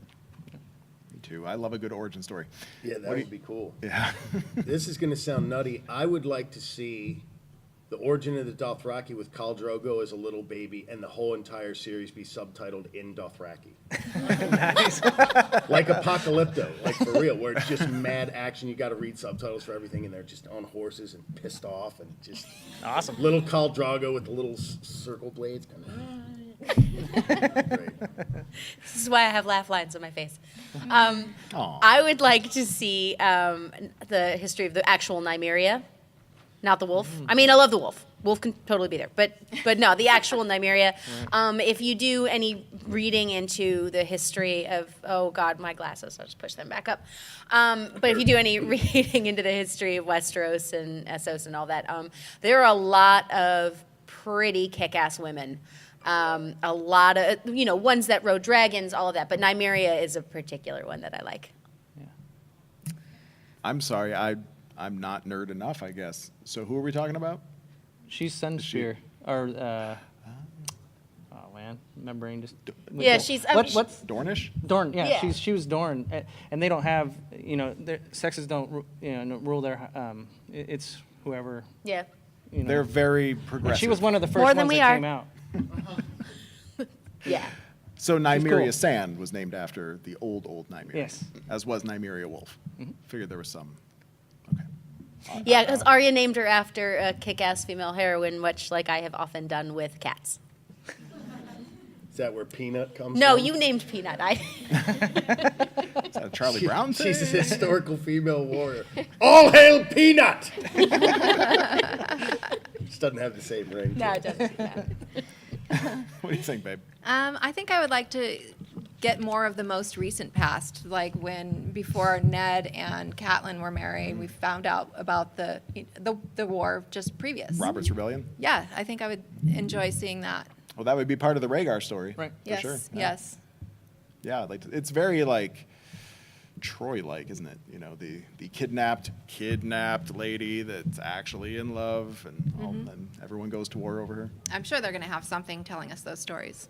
Me too. I love a good origin story. Yeah, that would be cool. Yeah. This is going to sound nutty. I would like to see the origin of the Dothraki with Khal Drogo as a little baby and the whole entire series be subtitled in Dothraki. Nice. Like Apocalypto, like for real, where it's just mad action. You got to read subtitles for everything, and they're just on horses and pissed off and just Awesome. little Khal Drogo with the little circle blades. Great. This is why I have laugh lines on my face. Aw. I would like to see the history of the actual Nymeria, not the wolf. I mean, I love the wolf. Wolf can totally be there, but no, the actual Nymeria. If you do any reading into the history of, oh God, my glasses, I'll just push them back up. But if you do any reading into the history of Westeros and Essos and all that, there are a lot of pretty kick-ass women. A lot of, ones that rode dragons, all of that. But Nymeria is a particular one that I like. I'm sorry. I'm not nerd enough, I guess. So who are we talking about? She's Sunspear. Or, oh man, my brain just. Yeah, she's. What's Dornish? Dorn? Yeah, Yeah. she was Dorn, and they don't have, their sexes don't, rule their. It's whoever. Yeah. They're very And progressive. she was one of the first More ones than we that are. came out. Yeah. So Nymeria cool. Sand was named after the old Nymeria. Yes. As was Nymeria Wolf. Figured there was some. Okay. Yeah, because Arya named her after a kick-ass female heroine, much like I have often done with cats. Is that where Peanut comes No, from? you named Peanut. Is that a Charlie Brown thing? She's a historical female warrior. All hail Peanut! Just doesn't have the same ring. No, it doesn't. What do you think, babe? I think I would like to get more of the most recent past, like when before Ned and Catelyn were married, we found out about the war just previous. Robert's Rebellion? Yeah, I think I would enjoy seeing that. Well, that would be part of the Rhaegar story. Right. For Yes, sure. yes. Yeah, like it's very like Troy-like, isn't it? The kidnapped lady that's actually in love, and then everyone goes to war over her. I'm sure they're going to have something telling us those stories.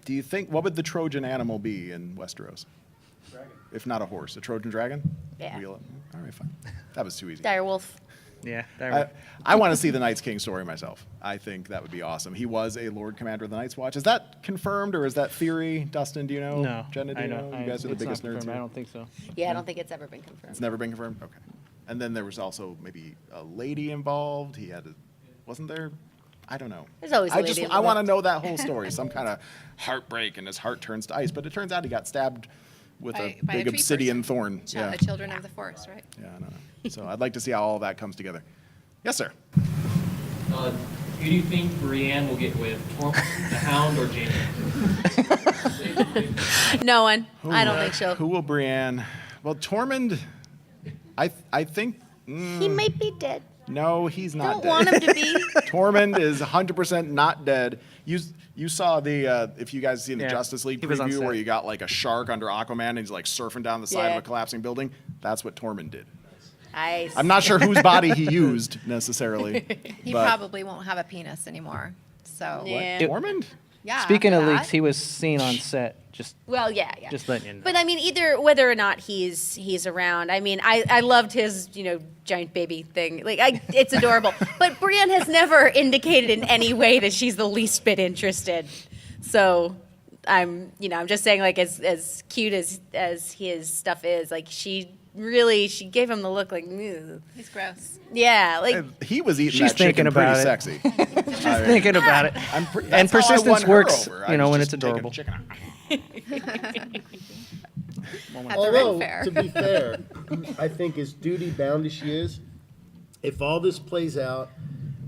Do you think what would the Trojan animal be in Westeros? Dragon. if not a horse, a Trojan dragon? Yeah. Wheel it. All right, fine. That was too easy. Direwolf. Yeah. I want to see the Knights King story myself. I think that would be awesome. He was a Lord Commander of the Night's Watch. Is that confirmed or is that theory? Dustin, do you know? No. Jenna, do you know? You guys are the It's biggest not nerds confirmed. here. I don't think so. Yeah, I don't think it's ever been confirmed. It's never been confirmed? Okay. And then there was also maybe a lady involved. Wasn't there? I don't know. There's always a lady I involved. want to know that whole story. Some kind of heartbreak and his heart turns to ice. But it turns out he got stabbed with By a a big tree obsidian person. thorn. Yeah. The children of the forest, right? Yeah, I don't know. So I'd like to see how all that comes together. Yes, sir. Who do you think Brienne will get with, Tormund, the Hound, or Jaime? No one. I don't think so. Who will Brienne? Well, Tormund, I think. He might be dead. No, he's not Don't dead. want him to be. Tormund is 100% not dead. You saw the, if you guys seen the Yeah, Justice League he was on preview set. where you got like a shark under Aquaman and he's like surfing down the side Yeah. of a collapsing building? That's what Tormund did. Nice. I'm not sure whose body he used necessarily. He but probably won't have a penis anymore. So Yeah. Tormund? yeah. Speaking of after leaks, that- he was seen on set. Well, yeah. Just letting you know. But I mean, either whether or not he's around. I mean, I loved his giant baby thing. Like it's adorable. But Brienne has never indicated in any way that she's the least bit interested. So I'm just saying, like as cute as his stuff is, like she gave him the look like, "Ugh." He's gross. Yeah, like He was eating She's that chicken thinking about pretty it. sexy. Just thinking about it. And persistence works, when it's adorable. Although, fair. to be fair, I think as duty bound as she is, if all this plays out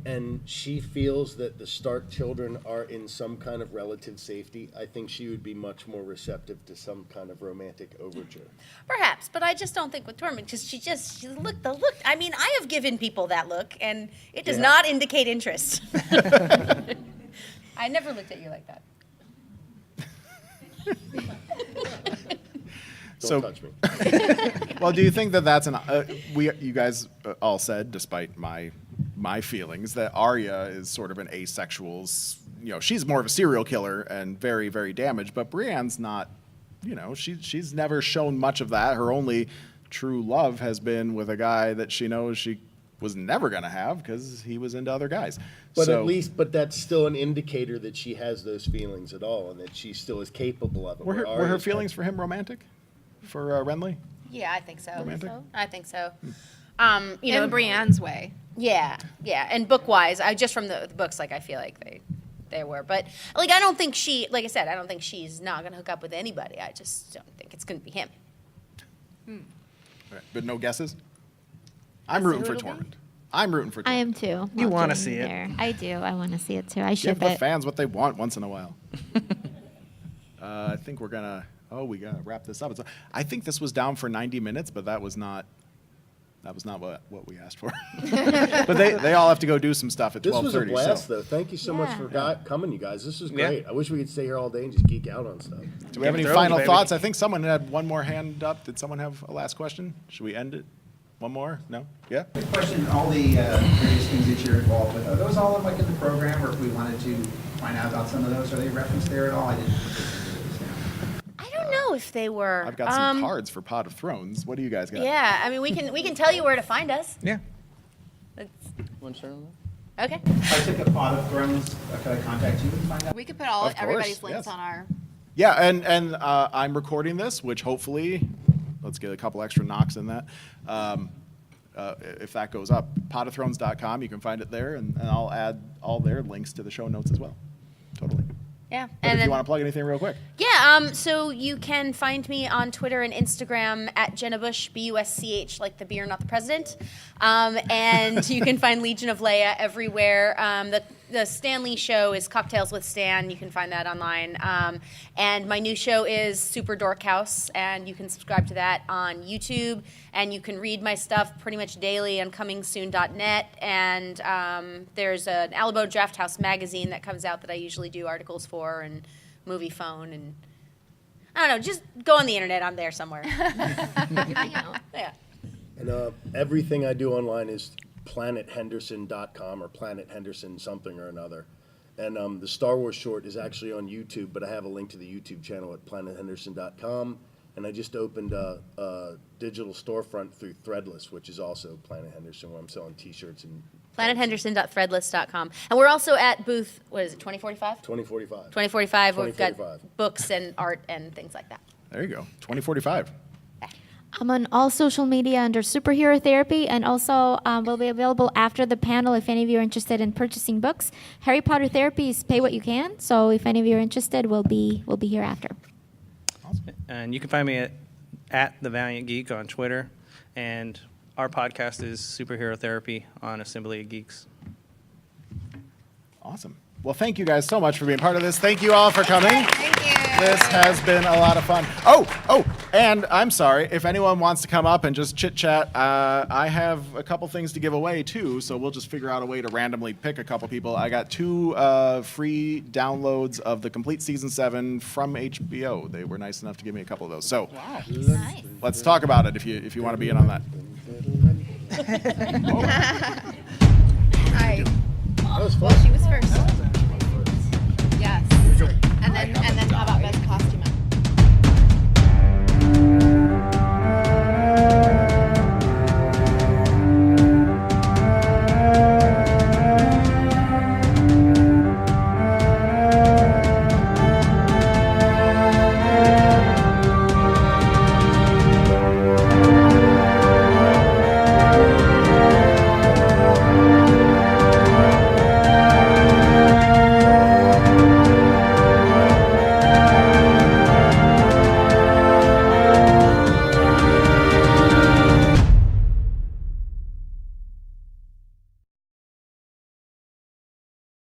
and she feels that the Stark children are in some kind of relative safety, I think she would be much more receptive to some kind of romantic overture. perhaps, but I just don't think with Tormund because she looked the look. I mean, I have given people that look, and it does not indicate interest. I never looked at you like that. Don't touch me. Well, do you think that that's you guys all said, despite my feelings, that Arya is sort of an asexual, she's more of a serial killer and very, very damaged, but Brienne's not, she's never shown much of that. Her only true love has been with a guy that she knows she was never going to have because he was into other guys. But that's still an indicator that she has those feelings at all and that she still is capable of it. Were her feelings for him romantic? For Renly? Yeah, I think so. Romantic? I think so. In Brienne's way. Yeah, and book-wise, just from the books, like I feel like they were, but like I don't think like I said, I don't think she's not gonna hook up with anybody. I just don't think it's gonna be him. Right. But no guesses? I'm rooting for Tormund. I'm rooting for Tormund. I am too. You Not wanna doing see it. there. I do. I want to see it too. I Give ship the it. fans what they want once in a while. I think we're gonna. We gotta wrap this up. I think this was down for 90 minutes, but that was not what we asked for. But they all have to go do some stuff at 12:30. This was a blast, so. though. Thank you so much for coming, you guys. This was Yeah. great. I wish we could stay here all day and just geek out on stuff. Do we have any Thrones, final baby. thoughts? I think someone had one more hand up. Did someone have a last question? Should we end it? One more? No? Yeah? Quick question, all the various things that you're involved with, are those all like in the program, or if we wanted to find out about some of those, are they referenced there at all? I didn't. I don't know if they were. I've got some cards for Pot of Thrones. What do you guys got? Yeah, I mean we can tell you where to find us. Yeah. Want to start on that? Okay. If I took a Pot of Thrones, could I contact you and find out? We could put Of everybody's course, links yes. on our. Yeah, and I'm recording this, which hopefully, let's get a couple extra knocks in that. If that goes up, potofthrones.com, you can find it there, and I'll add all their links to the show notes as well. Totally. Yeah. But And if then, you want to plug anything real quick. yeah, so you can find me on Twitter and Instagram at Jenna Busch, Busch, like the beer, not the president. And you can find Legion of Leia everywhere. The Stan Lee show is Cocktails with Stan. You can find that online. And my new show is Super Dork House, and you can subscribe to that on YouTube. And you can read my stuff pretty much daily on comingsoon.net. And there's an Alamo Draft House magazine that comes out that I usually do articles for, and Movie Phone, and I don't know, just go on the internet. I'm there somewhere. Yeah. And everything I do online is planethenderson.com or Planet Henderson something or another. And the Star Wars short is actually on YouTube, but I have a link to the YouTube channel at planethenderson.com. And I just opened a digital storefront through Threadless, which is also Planet Henderson, where I'm selling T-shirts and PlanetHenderson.threadless.com. And we're also at booth, what is it, 2045? 2045. 2045. We've 2045. got books and art and things like that. There you go. 2045. I'm on all social media under Superhero Therapy, and also will be available after the panel if any of you are interested in purchasing books. Harry Potter Therapy is pay what you can, so if any of you are interested, we'll be here after. And you can find me at The Valiant Geek on Twitter, and our podcast is Superhero Therapy on Assembly of Geeks. Awesome. Well, thank you guys so much for being part of this. Thank you all for coming. Thank you. This has been a lot of fun. Oh, and I'm sorry, if anyone wants to come up and just chit-chat, I have a couple things to give away, too, so we'll just figure out a way to randomly pick a couple people. I got 2 free downloads of the complete Season 7 from HBO. They were nice enough to give me a couple of those. So let's talk about it if you want to be in on that.